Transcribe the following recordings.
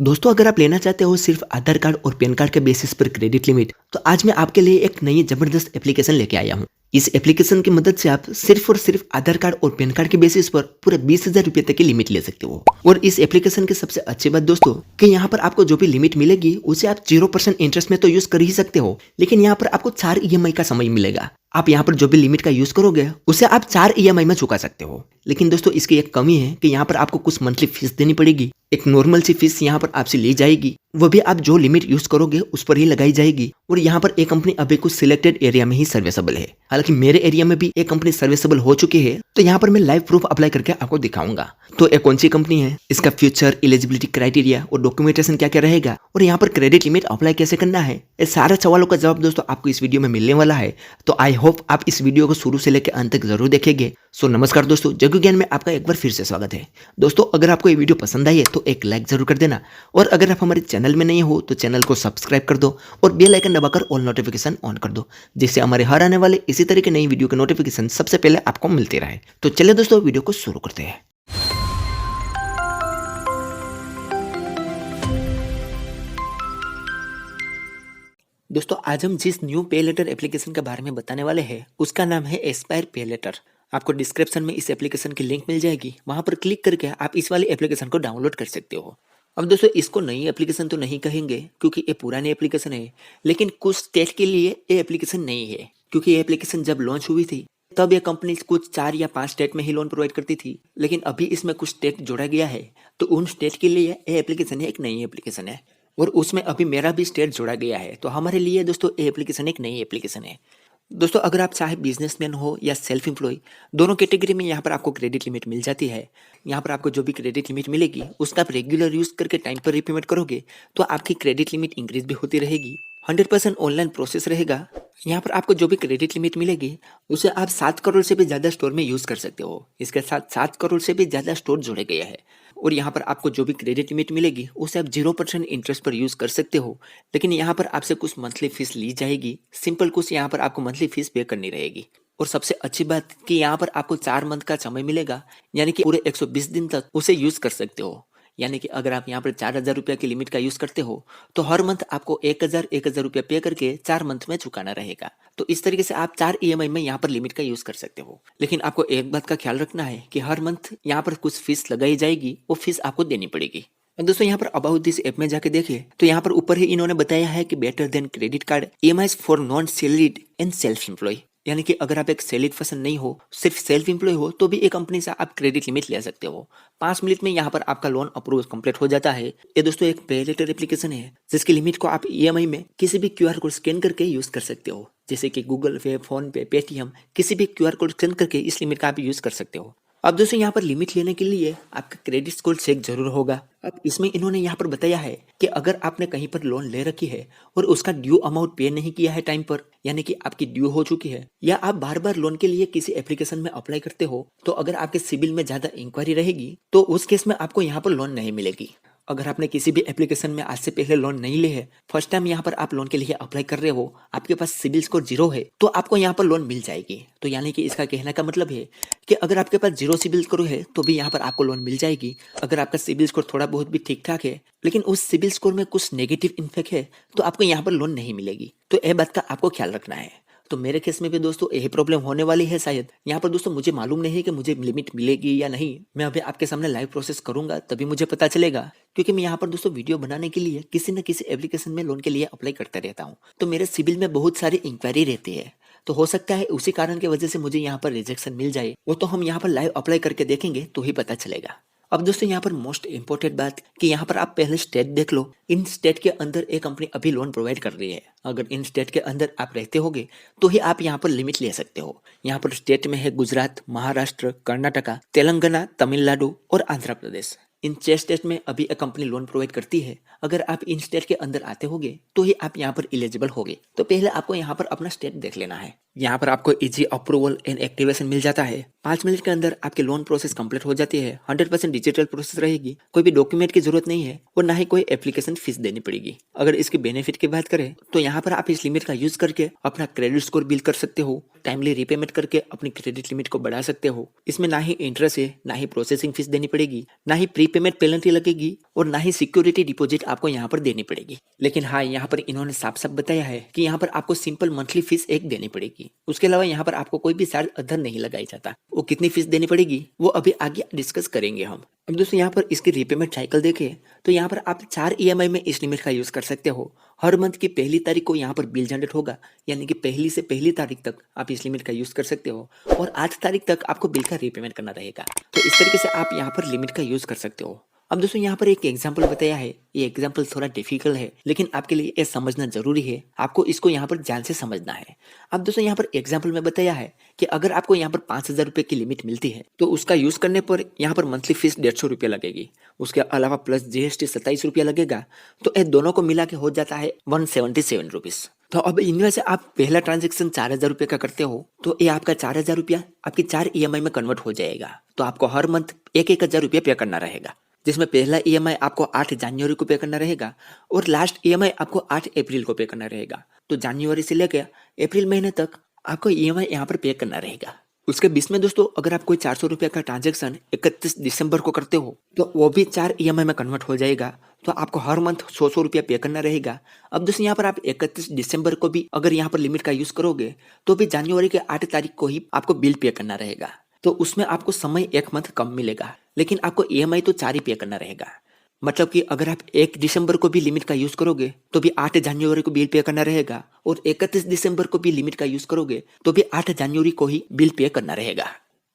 दोस्तों अगर आप लेना चाहते हो सिर्फ आधार कार्ड और पैन कार्ड के बेसिस पर क्रेडिट लिमिट, तो आज मैं आपके लिए एक नई जबरदस्त एप्लीकेशन लेके आया हूँ। इस एप्लीकेशन की मदद से आप सिर्फ और सिर्फ आधार कार्ड और पैन कार्ड के बेसिस पर पूरे 20,000 रुपए तक की लिमिट ले सकते हो। और इस एप्लीकेशन की सबसे अच्छी बात दोस्तों कि यहाँ पर आपको जो भी लिमिट मिलेगी उसे आप 0% इंटरेस्ट में तो यूज कर ही सकते हो, लेकिन यहाँ पर आपको 4 EMI का समय मिलेगा। आप यहाँ पर जो भी लिमिट का यूज करोगे उसे आप 4 EMI में चुका सकते हो। लेकिन दोस्तों इसकी एक कमी है कि यहाँ पर आपको कुछ मंथली फीस देनी पड़ेगी। एक नॉर्मल सी फीस यहाँ पर आपसे ली जाएगी, वो भी आप जो लिमिट यूज करोगे उस पर ही लगाई जाएगी। और यहाँ पर एक कंपनी अभी कुछ सिलेक्टेड एरिया में ही सर्विसेबल है। हालांकि मेरे एरिया में भी एक कंपनी सर्विसेबल हो चुकी है, तो यहाँ पर मैं लाइव प्रूफ अप्लाई करके आपको दिखाऊंगा। तो ये कौन सी कंपनी है, इसका फ्यूचर, एलिजिबिलिटी क्राइटेरिया और डॉक्यूमेंटेशन क्या क्या रहेगा, और यहाँ पर क्रेडिट लिमिट अप्लाई कैसे करना है, ये सारे सवालों का जवाब दोस्तों आपको इस वीडियो में मिलने वाला है। तो आई होप आप इस वीडियो को शुरू से लेकर अंत तक जरूर देखेंगे। सो नमस्कार दोस्तों, जग्गू ज्ञान में आपका एक बार फिर से स्वागत है। दोस्तों अगर आपको ये वीडियो पसंद आई है तो एक लाइक जरूर कर देना, और अगर आप हमारे चैनल में नहीं हो तो चैनल को सब्सक्राइब कर दो और बेल आइकन दबाकर ऑल नोटिफिकेशन ऑन कर दो, जिससे हमारे हर आने वाले इसी तरह के नई वीडियो के नोटिफिकेशन सबसे पहले आपको मिलते रहे। तो चलिए दोस्तों वीडियो को शुरू करते हैं। दोस्तों आज हम जिस न्यू पे लेटर एप्लीकेशन के बारे में बताने वाले हैं उसका नाम है एस्पायर पे लेटर। आपको डिस्क्रिप्शन में इस एप्लीकेशन की लिंक मिल जाएगी, वहां पर क्लिक करके आप इस वाली एप्लीकेशन को डाउनलोड कर सकते हो। अब दोस्तों इसको नई एप्लीकेशन तो नहीं कहेंगे क्योंकि ये पुरानी एप्लीकेशन है, लेकिन कुछ स्टेट के लिए ये एप्लीकेशन नहीं है। क्योंकि ये एप्लीकेशन जब लॉन्च हुई थी तब ये कंपनी कुछ 4 या 5 स्टेट में ही लोन प्रोवाइड करती थी, लेकिन अभी इसमें कुछ स्टेट जोड़ा गया है, तो उन स्टेट के लिए ये एप्लीकेशन एक नई एप्लीकेशन है। और उसमें अभी मेरा भी स्टेट जोड़ा गया है, तो हमारे लिए दोस्तों ये एप्लीकेशन एक नई एप्लीकेशन है। दोस्तों अगर आप चाहे बिजनेसमैन हो या सेल्फ एम्प्लॉय, दोनों कैटेगरी में यहाँ पर आपको क्रेडिट लिमिट मिल जाती है। यहाँ पर आपको जो भी क्रेडिट लिमिट मिलेगी उसका आप रेगुलर यूज करके टाइम पर रीपेमेंट करोगे तो आपकी क्रेडिट लिमिट इंक्रीज भी होती रहेगी। 100% ऑनलाइन प्रोसेस रहेगा। यहाँ पर आपको जो भी क्रेडिट लिमिट मिलेगी उसे आप 7 करोड़ से भी ज़्यादा स्टोर में यूज़ कर सकते हो। इसके साथ 7 करोड़ से भी ज़्यादा स्टोर जोड़े गए हैं। और यहाँ पर आपको जो भी क्रेडिट लिमिट मिलेगी उसे आप 0% इंटरेस्ट पर यूज़ कर सकते हो, लेकिन यहाँ पर आपसे कुछ मंथली फीस ली जाएगी। सिंपल कुछ यहाँ पर आपको मंथली फीस पे करनी रहेगी। और सबसे अच्छी बात कि यहाँ पर आपको 4 मंथ का समय मिलेगा, यानी कि पूरे 120 दिन तक उसे यूज़ कर सकते हो। यानी कि अगर आप यहाँ पर 4,000 रुपये की लिमिट का यूज़ करते हो तो हर मंथ आपको 1,000 रुपये पे करके 4 मंथ में चुकाना रहेगा। तो इस तरीके से आप 4 EMI में यहाँ पर लिमिट का यूज़ कर सकते हो। लेकिन आपको एक बात का ख्याल रखना है कि हर मंथ यहाँ पर कुछ फीस लगाई जाएगी, वो फीस आपको देनी पड़ेगी। और दोस्तों यहाँ पर अबाउट दिस ऐप में जाके देखिए तो यहाँ पर ऊपर ही इन्होंने बताया है कि better than credit card EMIs for non salaried and self employ. यानी कि अगर आप एक सैलरीड पर्सन नहीं हो, सिर्फ सेल्फ एम्प्लॉय हो, तो भी एक कंपनी से आप क्रेडिट लिमिट ले सकते हो। 5 मिनट में यहाँ पर आपका लोन अप्रूव कंप्लीट हो जाता है। ये दोस्तों एक पे लेटर एप्लीकेशन है जिसकी लिमिट को आप EMI में किसी भी QR कोड स्कैन करके यूज कर सकते हो, जैसे कि गूगल पे, फोन पे, पेटीएम, किसी भी QR कोड स्कैन करके इस लिमिट का आप यूज कर सकते हो। अब दोस्तों यहाँ पर लिमिट लेने के लिए आपका क्रेडिट स्कोर चेक जरूर होगा। अब इसमें इन्होंने यहाँ पर बताया है कि अगर आपने कहीं पर लोन ले रखी है और उसका ड्यू अमाउंट पे नहीं किया है टाइम पर, यानी कि आपकी ड्यू हो चुकी है, या आप बार बार लोन के लिए किसी एप्लीकेशन में अप्लाई करते हो, तो अगर आपके सिबिल में ज्यादा इंक्वायरी रहेगी तो उस केस में आपको यहाँ पर लोन नहीं मिलेगी। अगर आपने किसी भी एप्लीकेशन में आज से पहले लोन नहीं लिए है, फर्स्ट टाइम यहाँ पर आप लोन के लिए अप्लाई कर रहे हो, आपके पास सिबिल स्कोर 0 है, तो आपको यहाँ पर लोन मिल जाएगी। तो यानी कि इसका कहने का मतलब है कि अगर आपके पास 0 सिबिल स्कोर है तो भी यहाँ पर आपको लोन मिल जाएगी। अगर आपका सिबिल स्कोर थोड़ा बहुत भी ठीक ठाक है, लेकिन उस सिबिल स्कोर में कुछ नेगेटिव इन्फेक्ट है, तो आपको यहाँ पर लोन नहीं मिलेगी। तो यह बात का आपको ख्याल रखना है। तो मेरे केस में भी दोस्तों यही प्रॉब्लम होने वाली है शायद। यहाँ पर दोस्तों मुझे मालूम नहीं है कि मुझे लिमिट मिलेगी या नहीं। मैं अभी आपके सामने लाइव प्रोसेस करूंगा तभी मुझे पता चलेगा, क्योंकि मैं यहाँ पर दोस्तों वीडियो बनाने के लिए किसी न किसी एप्लीकेशन में लोन के लिए अप्लाई करता रहता हूँ, तो मेरे सिबिल में बहुत सारी इंक्वायरी रहती है। तो हो सकता है उसी कारण की वजह से मुझे यहाँ पर रिजेक्शन मिल जाए, वो तो हम यहाँ पर लाइव अप्लाई करके देखेंगे तो ही पता चलेगा। अब दोस्तों यहाँ पर मोस्ट इंपोर्टेंट बात कि यहाँ पर आप पहले स्टेट देख लो। इन स्टेट के अंदर एक कंपनी अभी लोन प्रोवाइड कर रही है। अगर इन स्टेट के अंदर आप रहते होगे तो ही आप यहाँ पर लिमिट ले सकते हो। यहाँ पर स्टेट में है गुजरात, महाराष्ट्र, कर्नाटका, तेलंगाना, तमिलनाडु और आंध्र प्रदेश। इन 6 स्टेट में अभी एक कंपनी लोन प्रोवाइड करती है। अगर आप इन स्टेट के अंदर आते होगे तो ही आप यहाँ पर इलिजिबल होगे। तो पहले आपको यहाँ पर अपना स्टेट देख लेना है। यहाँ पर आपको इजी अप्रूवल एंड एक्टिवेशन मिल जाता है। 5 मिनट के अंदर आपकी लोन प्रोसेस कंप्लीट हो जाती है। 100% डिजिटल प्रोसेस रहेगी। कोई भी डॉक्यूमेंट की जरूरत नहीं है और ना ही कोई एप्लीकेशन फीस देनी पड़ेगी। अगर इसके बेनिफिट की बात करें तो यहाँ पर आप इस लिमिट का यूज करके अपना क्रेडिट स्कोर बिल्ड कर सकते हो। टाइमली रीपेमेंट करके अपनी क्रेडिट लिमिट को बढ़ा सकते हो। इसमें ना ही इंटरेस्ट है, ना ही प्रोसेसिंग फीस देनी पड़ेगी, ना ही प्री पेमेंट पेनल्टी लगेगी और ना ही सिक्योरिटी डिपॉजिट आपको यहाँ पर देनी पड़ेगी। लेकिन हाँ, यहाँ पर इन्होंने साफ साफ बताया है कि यहाँ पर आपको सिंपल मंथली फीस एक देनी पड़ेगी। उसके अलावा यहाँ पर आपको कोई भी चार्ज अदर नहीं लगाया जाता। वो कितनी फीस देनी पड़ेगी वो अभी आगे डिस्कस करेंगे हम। अब दोस्तों यहाँ पर इसकी रीपेमेंट साइकिल देखें तो यहाँ पर आप 4 ईएमआई में इस लिमिट का यूज कर सकते हो। हर मंथ की पहली तारीख को यहाँ पर बिल जनरेट होगा, यानी कि पहली से पहली तारीख तक आप इस लिमिट का यूज कर सकते हो और 8 तारीख तक आपको बिल का रीपेमेंट करना रहेगा। तो इस तरीके से आप यहाँ पर लिमिट का यूज कर सकते हो। अब दोस्तों यहाँ पर एक एग्जाम्पल बताया है। ये एग्जाम्पल थोड़ा डिफिकल्ट है, लेकिन आपके लिए ये समझना जरूरी है। आपको इसको यहाँ पर ध्यान से समझना है। अब दोस्तों यहाँ पर एग्जाम्पल में बताया है कि अगर आपको यहाँ पर 5,000 रुपये की लिमिट मिलती है तो उसका यूज करने पर यहाँ पर मंथली फीस 150 रुपये लगेगी। उसके अलावा प्लस जीएसटी 27 रुपया लगेगा। तो ये दोनों को मिला के हो जाता है 177 रुपीज। तो अब इनमें से आप पहला ट्रांजेक्शन 4,000 रुपये का करते हो तो ये आपका 4,000 रुपया आपकी 4 ईएमआई में कन्वर्ट हो जाएगा। तो आपको हर मंथ 1,000 रुपया पे करना रहेगा, जिसमें पहला ईएमआई आपको 8 जनवरी को पे करना रहेगा और लास्ट ईएमआई आपको 8 अप्रैल को पे करना रहेगा। तो जनवरी से लेकर अप्रैल महीने तक आपको ईएमआई यहाँ पर पे करना रहेगा। उसके बीच में दोस्तों अगर आप कोई 400 रुपये का ट्रांजेक्शन 31 दिसंबर को करते हो तो वो भी 4 ईएमआई में कन्वर्ट हो जाएगा। तो आपको हर मंथ 100 रुपया पे करना रहेगा। अब दोस्तों यहाँ पर आप 31 दिसंबर को भी अगर यहाँ पर लिमिट का यूज करोगे तो भी जनवरी के 8 तारीख को ही आपको बिल पे करना रहेगा। तो उसमें आपको समय 1 मंथ कम मिलेगा, लेकिन आपको ईएमआई तो 4 ही पे करना रहेगा। मतलब कि अगर आप 1 दिसंबर को भी लिमिट का यूज करोगे तो भी 8 जनवरी को बिल पे करना रहेगा और 31 दिसंबर को भी लिमिट का यूज करोगे तो भी 8 जनवरी को ही बिल पे करना रहेगा।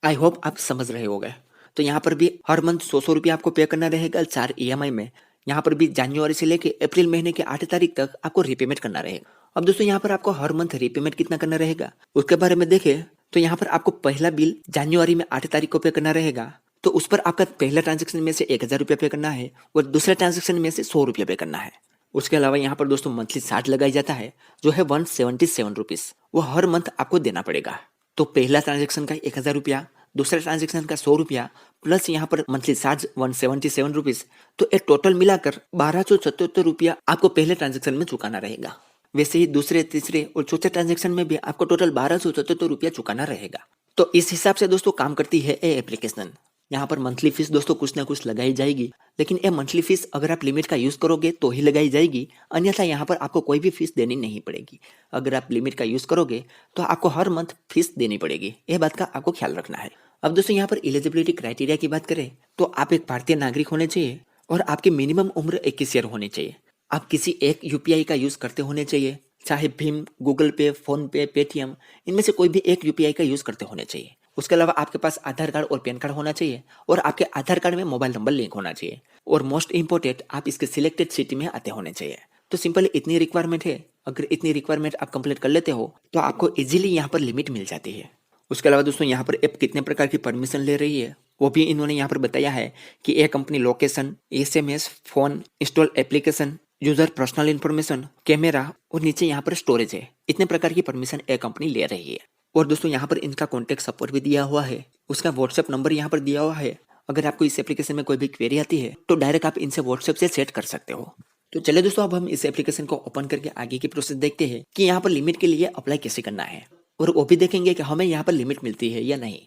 आई होप आप समझ रहे होगे। तो यहाँ पर भी हर मंथ 100 रुपया आपको पे करना रहेगा 4 ईएमआई में। यहाँ पर भी जनवरी से लेके अप्रैल महीने के 8 तारीख तक आपको रीपेमेंट करना रहेगा। अब दोस्तों यहाँ पर आपको हर मंथ रीपेमेंट कितना करना रहेगा उसके बारे में देखें तो यहाँ पर आपको पहला बिल जनवरी में 8 तारीख को पे करना रहेगा। तो उस पर आपका पहला ट्रांजेक्शन में से 1,000 रुपया पे करना है और दूसरे ट्रांजेक्शन में से 100 रुपया पे करना है। उसके अलावा यहाँ पर दोस्तों मंथली चार्ज लगाया जाता है जो है 177 रुपीज। वो हर मंथ आपको देना पड़ेगा। तो पहला ट्रांजेक्शन का 1,000 रुपया, दूसरे ट्रांजेक्शन का 100 रुपया प्लस यहाँ पर मंथली चार्ज 177 रुपीज। तो एक टोटल मिलाकर 1,277 रुपया आपको पहले ट्रांजेक्शन में चुकाना रहेगा। वैसे ही दूसरे, तीसरे और चौथे ट्रांजेक्शन में भी आपको टोटल 1,277 रुपया चुकाना रहेगा। तो इस हिसाब से दोस्तों काम करती है ये एप्लीकेशन। यहाँ पर मंथली फीस दोस्तों कुछ ना कुछ लगाई जाएगी, लेकिन ये मंथली फीस अगर आप लिमिट का यूज करोगे तो ही लगाई जाएगी, अन्यथा यहाँ पर आपको कोई भी फीस देनी नहीं पड़ेगी। अगर आप लिमिट का यूज करोगे तो आपको हर मंथ फीस देनी पड़ेगी। यह बात का आपको ख्याल रखना है। अब दोस्तों यहाँ पर एलिजिबिलिटी क्राइटेरिया की बात करें तो आप एक भारतीय नागरिक होने चाहिए और आपकी मिनिमम उम्र 21 ईयर होनी चाहिए। आप किसी एक यूपीआई का यूज करते होने चाहिए, चाहे भीम, गूगल पे, फोन पे, पेटीएम, इनमें से कोई भी एक यूपीआई का यूज करते होने चाहिए। उसके अलावा आपके पास आधार कार्ड और पैन कार्ड होना चाहिए और आपके आधार कार्ड में मोबाइल नंबर लिंक होना चाहिए और मोस्ट इंपोर्टेंट आप इसके सिलेक्टेड सिटी में आते होने चाहिए। तो सिंपल इतनी रिक्वायरमेंट है। अगर इतनी रिक्वायरमेंट आप कंप्लीट कर लेते हो तो आपको इजीली यहाँ पर लिमिट मिल जाती है। उसके अलावा दोस्तों यहाँ पर ऐप कितने प्रकार की परमिशन ले रही है वो भी इन्होंने यहाँ पर बताया है कि ये company location, SMS, phone, install application, user personal information, camera और नीचे यहाँ पर स्टोरेज है। इतने प्रकार की परमिशन ये कंपनी ले रही है। और दोस्तों यहाँ पर इनका कॉन्टैक्ट सपोर्ट भी दिया हुआ है। उसका व्हाट्सएप नंबर यहाँ पर दिया हुआ है। अगर आपको इस एप्लीकेशन में कोई भी क्वेरी आती है तो डायरेक्ट आप इनसे व्हाट्सएप से सेट कर सकते हो। तो चलिए दोस्तों अब हम इस एप्लीकेशन को ओपन करके आगे की प्रोसेस देखते हैं कि यहाँ पर लिमिट के लिए अप्लाई कैसे करना है और वो भी देखेंगे कि हमें यहाँ पर लिमिट मिलती है या नहीं।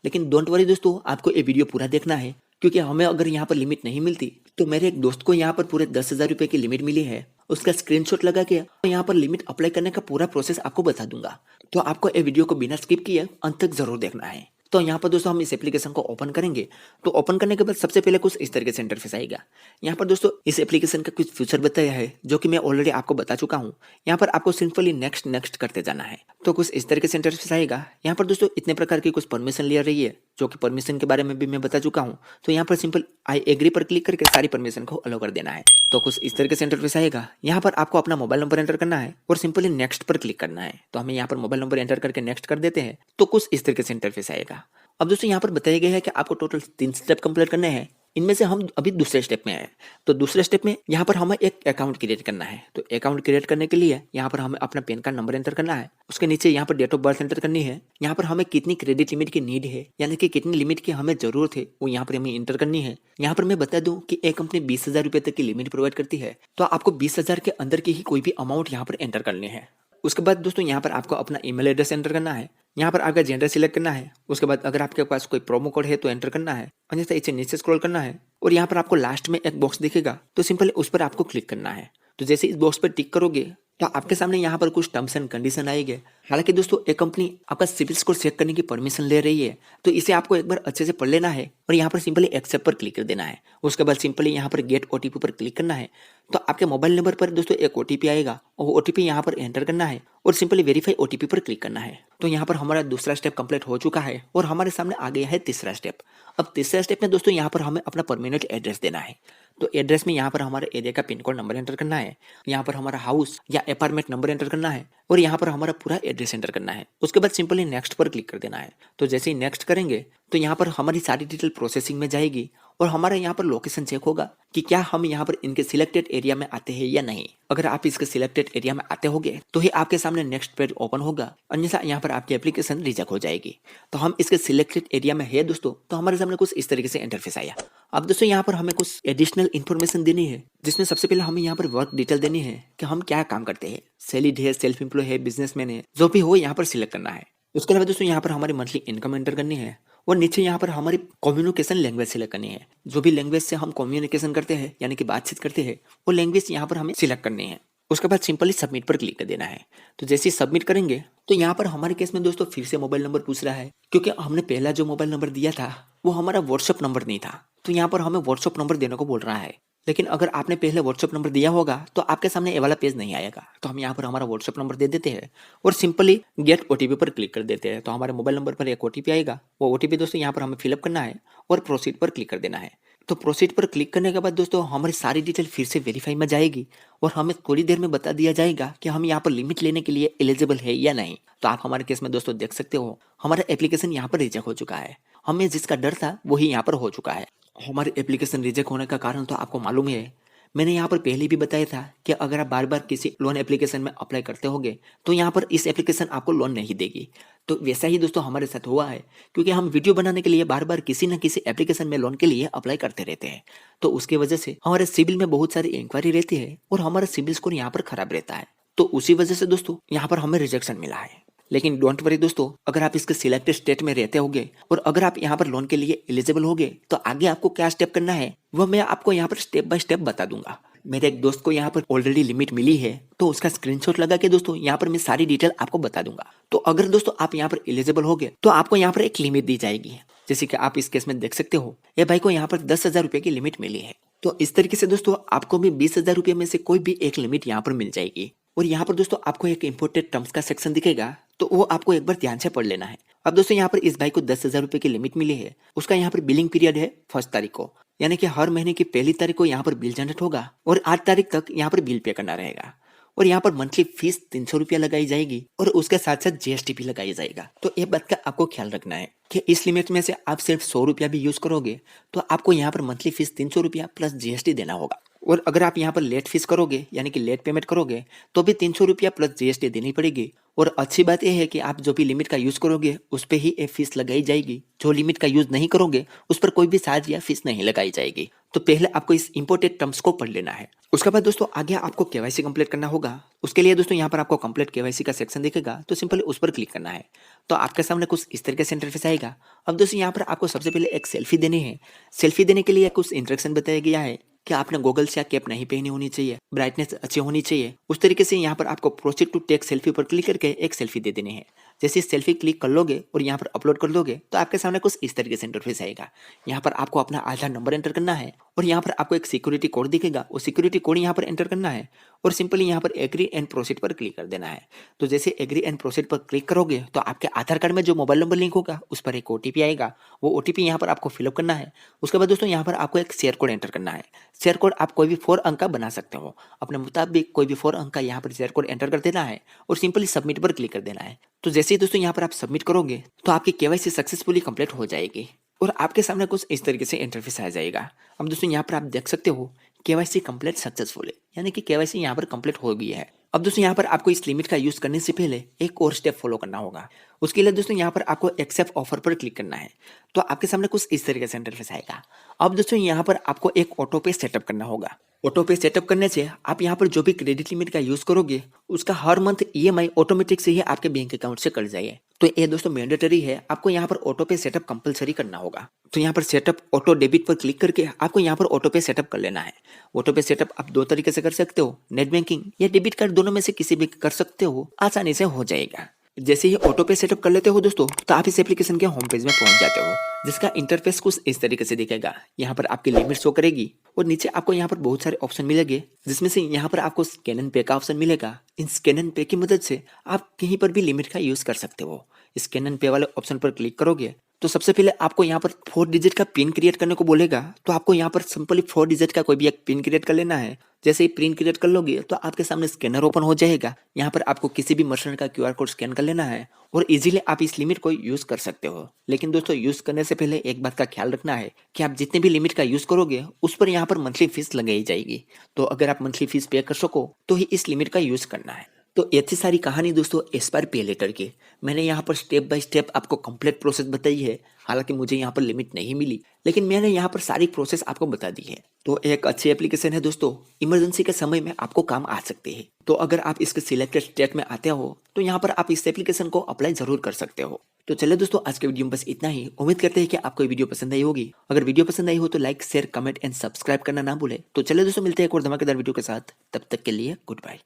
लेकिन डोंट वरी दोस्तों, आपको ये वीडियो पूरा देखना है क्योंकि हमें अगर यहाँ पर लिमिट नहीं मिलती तो मेरे एक दोस्त को यहाँ पर पूरे 10,000 रुपये की लिमिट मिली है। उसका स्क्रीनशॉट लगा के यहाँ पर लिमिट अप्लाई करने का पूरा प्रोसेस आपको बता दूंगा। तो आपको ये वीडियो को बिना स्किप किए अंत तक जरूर देखना है। तो यहाँ पर दोस्तों हम इस एप्लीकेशन को ओपन करेंगे। तो ओपन करने के बाद सबसे पहले कुछ इस तरीके से इंटरफेस आएगा। यहाँ पर दोस्तों इस एप्लीकेशन का कुछ फीचर बताया है जो कि मैं ऑलरेडी आपको बता चुका हूँ। यहाँ पर आपको सिंपली नेक्स्ट नेक्स्ट करते जाना है। तो कुछ इस तरीके से इंटरफेस आएगा। यहाँ पर दोस्तों इतने प्रकार की कुछ परमिशन ले रही है जो कि परमिशन के बारे में भी मैं बता चुका हूँ। तो यहाँ पर सिंपल आई एग्री पर क्लिक करके सारी परमिशन को अलो कर देना है। तो कुछ इस तरीके से इंटरफेस आएगा। यहाँ पर आपको अपना मोबाइल नंबर एंटर करना है और सिंपली नेक्स्ट पर क्लिक करना है। तो हमें यहाँ पर मोबाइल नंबर एंटर करके नेक्स्ट कर देते हैं। तो कुछ इस तरीके से इंटरफेस आएगा। अब दोस्तों यहाँ पर बताया गया है कि आपको टोटल 3 स्टेप कंप्लीट करने हैं। इनमें से हम अभी दूसरे स्टेप में हैं। तो दूसरे स्टेप में यहाँ पर हमें एक अकाउंट क्रिएट करना है। तो अकाउंट क्रिएट करने के लिए यहाँ पर हमें अपना पैन कार्ड नंबर एंटर करना है। उसके नीचे यहाँ पर डेट ऑफ बर्थ एंटर करनी है। यहाँ पर हमें कितनी क्रेडिट लिमिट की नीड है, यानी कि कितनी लिमिट की हमें जरूरत है, वो यहाँ पर हमें एंटर करनी है। यहाँ पर मैं बता दूं कि एक कंपनी 20,000 रुपए तक की लिमिट प्रोवाइड करती है, तो आपको 20,000 के अंदर की ही कोई भी अमाउंट यहाँ पर एंटर करनी है। उसके बाद दोस्तों यहाँ पर आपको अपना ईमेल एड्रेस एंटर करना है। यहाँ पर आपका जेंडर सिलेक्ट करना है। उसके बाद अगर आपके पास कोई प्रोमो कोड है तो एंटर करना है, अन्यथा इसे नीचे स्क्रॉल करना है और यहाँ पर आपको लास्ट में एक बॉक्स दिखेगा, तो सिंपली उस पर आपको क्लिक करना है। तो जैसे इस बॉक्स पर टिक करोगे तो आपके सामने यहाँ पर कुछ टर्म्स एंड कंडीशन आएंगे। हालांकि दोस्तों एक कंपनी आपका सिविल स्कोर चेक करने की परमिशन ले रही है, तो इसे आपको एक बार अच्छे से पढ़ लेना है और यहाँ पर सिंपली एक्सेप्ट पर क्लिक कर देना है। उसके बाद सिंपली यहाँ पर गेट ओटीपी पर क्लिक करना है। तो आपके मोबाइल नंबर पर दोस्तों एक ओटीपी आएगा और वो ओटीपी यहाँ पर एंटर करना है और सिंपली वेरीफाई ओटीपी पर क्लिक करना है। तो यहाँ पर हमारा दूसरा स्टेप कंप्लीट हो चुका है और हमारे सामने आ गया है तीसरा स्टेप। अब तीसरा स्टेप में दोस्तों यहाँ पर हमें अपना परमानेंट एड्रेस देना है। तो एड्रेस में यहाँ पर हमारे एरिया का पिन कोड नंबर एंटर करना है, यहाँ पर हमारा हाउस या अपार्टमेंट नंबर एंटर करना है और यहाँ पर हमारा पूरा एड्रेस एंटर करना है। उसके बाद सिंपली नेक्स्ट पर क्लिक कर देना है। तो जैसे ही नेक्स्ट करेंगे तो यहाँ पर हमारी सारी डिटेल प्रोसेसिंग में जाएगी और हमारा यहाँ पर लोकेशन चेक होगा कि क्या हम यहाँ पर इनके सिलेक्टेड एरिया में आते हैं या नहीं। अगर आप इसके सिलेक्टेड एरिया में आते होंगे तो ही आपके सामने नेक्स्ट पेज ओपन होगा, अन्यथा यहाँ पर आपकी एप्लीकेशन रिजेक्ट हो जाएगी। तो हम इसके सिलेक्टेड एरिया में है दोस्तों, तो हमारे सामने कुछ इस तरीके से इंटरफेस आया। अब दोस्तों यहाँ पर हमें कुछ एडिशनल इन्फॉर्मेशन देनी है, जिसमें सबसे पहले हमें यहाँ पर वर्क डिटेल देनी है कि हम क्या काम करते हैं, सैलरीड है, सेल्फ एम्प्लॉय है, बिजनेसमैन है, जो भी हो यहाँ पर सिलेक्ट करना है। उसके अलावा दोस्तों यहाँ पर हमारी मंथली इनकम एंटर करनी है और नीचे यहाँ पर हमारी कम्युनिकेशन लैंग्वेज सिलेक्ट करनी है। जो भी लैंग्वेज से हम कम्युनिकेशन करते हैं यानी कि बातचीत करते हैं, वो लैंग्वेज यहाँ पर हमें सिलेक्ट करनी है। उसके बाद सिंपली सबमिट पर क्लिक कर देना है। तो जैसे ही सबमिट करेंगे तो यहाँ पर हमारे केस में दोस्तों फिर से मोबाइल नंबर पूछ रहा है, क्योंकि हमने पहला जो मोबाइल नंबर दिया था वो हमारा व्हाट्सएप नंबर नहीं था। तो यहाँ पर हमें व्हाट्सएप नंबर देने को बोल रहा है। लेकिन अगर आपने पहले व्हाट्सएप नंबर दिया होगा तो आपके सामने ये वाला पेज नहीं आएगा। तो हम यहाँ पर हमारा व्हाट्सएप नंबर दे देते हैं और सिंपली गेट ओटीपी पर क्लिक कर देते हैं। तो हमारे मोबाइल नंबर पर एक ओटीपी आएगा, वो ओटीपी दोस्तों यहाँ पर हमें फिलअप करना है और प्रोसीड पर क्लिक कर देना है। तो प्रोसीड पर क्लिक करने के बाद दोस्तों हमारी सारी डिटेल फिर से वेरीफाई में जाएगी और हमें थोड़ी देर में बता दिया जाएगा कि हम यहाँ पर लिमिट लेने के लिए एलिजिबल है या नहीं। तो आप हमारे केस में दोस्तों देख सकते हो हमारा एप्लीकेशन यहाँ पर रिजेक्ट हो चुका है। हमें जिसका डर था वही यहाँ पर हो चुका है। हमारे एप्लीकेशन रिजेक्ट होने का कारण तो आपको मालूम ही है। मैंने यहाँ पर पहले भी बताया था कि अगर आप बार बार किसी लोन एप्लीकेशन में अप्लाई करते होगे तो यहाँ पर इस एप्लीकेशन आपको लोन नहीं देगी। तो वैसा ही दोस्तों हमारे साथ हुआ है, क्योंकि हम वीडियो बनाने के लिए बार बार किसी न किसी एप्लीकेशन में लोन के लिए अप्लाई करते रहते हैं। तो उसकी वजह से हमारे सिविल में बहुत सारी इंक्वायरी रहती है और हमारा सिविल स्कोर यहाँ पर खराब रहता है। तो उसी वजह से दोस्तों यहाँ पर हमें रिजेक्शन मिला है। लेकिन डोंट वरी दोस्तों, अगर आप इसके सिलेक्टेड स्टेट में रहते होगे और अगर आप यहाँ पर लोन के लिए एलिजिबल होगे तो आगे आपको क्या स्टेप करना है वह मैं आपको यहाँ पर स्टेप बाय स्टेप बता दूंगा। मेरे एक दोस्त को यहाँ पर ऑलरेडी लिमिट मिली है, तो उसका स्क्रीनशॉट लगा के दोस्तों यहाँ पर मैं सारी डिटेल आपको बता दूंगा। तो अगर दोस्तों आप यहाँ पर एलिजिबल होगे तो आपको यहाँ पर एक लिमिट दी जाएगी, जैसे कि आप इस केस में देख सकते हो ये भाई को यहाँ पर 10,000 रुपए की लिमिट मिली है। तो इस तरीके से दोस्तों आपको भी 20,000 रुपये में से कोई भी एक लिमिट यहाँ पर मिल जाएगी। और यहाँ पर दोस्तों आपको एक इंपोर्टेड टर्म्स का सेक्शन दिखेगा, तो वो आपको एक बार ध्यान से पढ़ लेना है। अब दोस्तों यहाँ पर इस भाई को 10,000 रुपए की लिमिट मिली है। उसका यहाँ पर बिलिंग पीरियड है 1 तारीख को, यानी कि हर महीने की पहली तारीख को यहाँ पर बिल जनरेट होगा और 8 तारीख तक यहाँ पर बिल पे करना रहेगा। और यहाँ पर मंथली फीस 300 रुपया लगाई जाएगी और उसके साथ साथ जीएसटी भी लगाई जाएगा। तो ये बात का आपको ख्याल रखना है कि इस लिमिट में से आप सिर्फ 100 रुपया भी यूज करोगे तो आपको यहाँ पर मंथली फीस 300 रुपया प्लस जीएसटी देना होगा। और अगर आप यहाँ पर लेट फीस करोगे यानी कि लेट पेमेंट करोगे तो भी 300 रुपया प्लस जीएसटी देनी पड़ेगी। और अच्छी बात यह है कि आप जो भी लिमिट का यूज करोगे उस पर ही एक फीस लगाई जाएगी। जो लिमिट का यूज नहीं करोगे उस पर कोई भी चार्ज या फीस नहीं लगाई जाएगी। तो पहले आपको इस इंपोर्टेड टर्म्स को पढ़ लेना है। उसके बाद दोस्तों आगे आपको केवाईसी कंप्लीट करना होगा। उसके लिए दोस्तों यहाँ पर आपको कंप्लीट केवाईसी का सेक्शन दिखेगा, तो सिंपली उस पर क्लिक करना है। तो आपके सामने कुछ इस तरीके से इंटरफेस आएगा। अब दोस्तों यहाँ पर आपको सबसे पहले एक सेल्फी देनी है। सेल्फी देने के लिए कुछ इंस्ट्रक्शन बताया गया है कि आपने गॉगल्स या कैप नहीं पहनी होनी चाहिए, ब्राइटनेस अच्छी होनी चाहिए। उस तरीके से यहाँ पर आपको प्रोसीड टू टेक सेल्फी पर क्लिक करके एक सेल्फी दे देनी है। जैसे सेल्फी क्लिक कर लोगे और यहाँ पर अपलोड कर दोगे तो आपके सामने कुछ इस तरीके से इंटरफेस आएगा। यहाँ पर आपको अपना आधार नंबर एंटर करना है और यहाँ पर आपको एक सिक्योरिटी कोड दिखेगा, वो सिक्योरिटी कोड यहाँ पर एंटर करना है और सिंपली यहाँ पर एग्री एंड प्रोसीड पर क्लिक कर देना है। तो जैसे एग्री एंड प्रोसीड पर क्लिक करोगे तो आपके आधार कार्ड में जो मोबाइल नंबर लिंक होगा उस पर एक ओटीपी आएगा, वो ओटीपी यहाँ पर आपको फिलअप करना है। उसके बाद दोस्तों यहाँ पर आपको एक शेयर कोड एंटर करना है। शेयर कोड आप कोई भी 4 अंक का बना सकते हो, अपने मुताबिक कोई भी 4 अंक का यहाँ पर शेयर कोड एंटर कर देना है और सिंपली सबमिट पर क्लिक कर देना है। तो जैसे ही दोस्तों यहाँ पर आप सबमिट करोगे तो आपकी केवाईसी सक्सेसफुली कंप्लीट हो जाएगी। और आपके सामने कुछ इस तरीके से इंटरफेस आ जाएगा। अब दोस्तों यहाँ पर आप देख सकते हो केवाईसी कंप्लीट सक्सेसफुल है, यानी कि केवाईसी यहाँ पर कंप्लीट हो गई है। अब दोस्तों यहाँ पर आपको इस लिमिट का यूज करने से पहले एक और स्टेप फॉलो करना होगा। उसके लिए दोस्तों यहाँ पर आपको एक्सेप्ट ऑफर पर क्लिक करना है। तो आपके सामने कुछ इस तरीके से इंटरफेस आएगा। अब दोस्तों यहाँ पर आपको एक ऑटो पे सेटअप करना होगा। ऑटो पे सेटअप करने से आप यहाँ पर जो भी क्रेडिट लिमिट का यूज करोगे उसका हर मंथ ईएमआई ऑटोमेटिक से ही आपके बैंक अकाउंट से कट जाएगा। तो ये दोस्तों मैंडेटरी है, आपको यहाँ पर ऑटो पे सेटअप कंपलसरी करना होगा। तो यहाँ पर सेटअप ऑटो डेबिट पर क्लिक करके आपको यहाँ पर ऑटो पे सेटअप कर लेना है। ऑटो पे सेटअप आप दो तरीके से कर सकते हो, नेट बैंकिंग या डेबिट कार्ड, दोनों में से किसी भी कर सकते हो, आसानी से हो जाएगा। जैसे ही ऑटो पे सेटअप कर लेते हो दोस्तों, तो आप इस एप्लीकेशन के होम पेज में पहुंच जाते हो, जिसका इंटरफेस कुछ इस तरीके से दिखेगा। यहाँ पर आपकी लिमिट शो करेगी और नीचे आपको यहाँ पर बहुत सारे ऑप्शन मिलेंगे, जिसमें से यहाँ पर आपको स्कैन एंड पे का ऑप्शन मिलेगा। इन स्कैन एंड पे की मदद से आप कहीं पर भी लिमिट का यूज कर सकते हो। स्कैन एंड पे वाले ऑप्शन पर क्लिक करोगे तो सबसे पहले आपको यहाँ पर 4 डिजिट का पिन क्रिएट करने को बोलेगा। तो आपको यहाँ पर सिंपली 4 डिजिट का कोई भी एक पिन क्रिएट कर लेना है। जैसे ही पिन क्रिएट कर लोगे तो आपके सामने स्कैनर ओपन हो जाएगा। यहाँ पर आपको किसी भी मर्चेंट का क्यूआर कोड स्कैन कर लेना है और इजीली आप इस लिमिट को यूज कर सकते हो। लेकिन दोस्तों यूज करने से पहले एक बात का ख्याल रखना है कि आप जितने भी लिमिट का यूज करोगे उस पर यहाँ पर मंथली फीस लगाई जाएगी। तो अगर आप मंथली फीस पे कर सको तो ही इस लिमिट का यूज करना है। तो इतनी सारी कहानी दोस्तों एस्पायर पे लेटर की मैंने यहाँ पर स्टेप बाय स्टेप आपको कंप्लीट प्रोसेस बताई है। हालांकि मुझे यहाँ पर लिमिट नहीं मिली, लेकिन मैंने यहाँ पर सारी प्रोसेस आपको बता दी है। तो एक अच्छी एप्लीकेशन है दोस्तों, इमरजेंसी के समय में आपको काम आ सकते हैं। तो अगर आप इसके सिलेक्टेड स्टेट में आते हो तो यहाँ पर आप इस एप्लीकेशन को अप्लाई जरूर कर सकते हो। तो चलिए दोस्तों, आज के वीडियो में बस इतना ही। उम्मीद करते हैं कि आपको ये वीडियो पसंद आई होगी। अगर वीडियो पसंद आई हो तो like, share, comment and subscribe करना ना भूले। तो चलिए दोस्तों, मिलते हैं एक और धमाकेदार वीडियो के साथ। तब तक के लिए गुड बाय।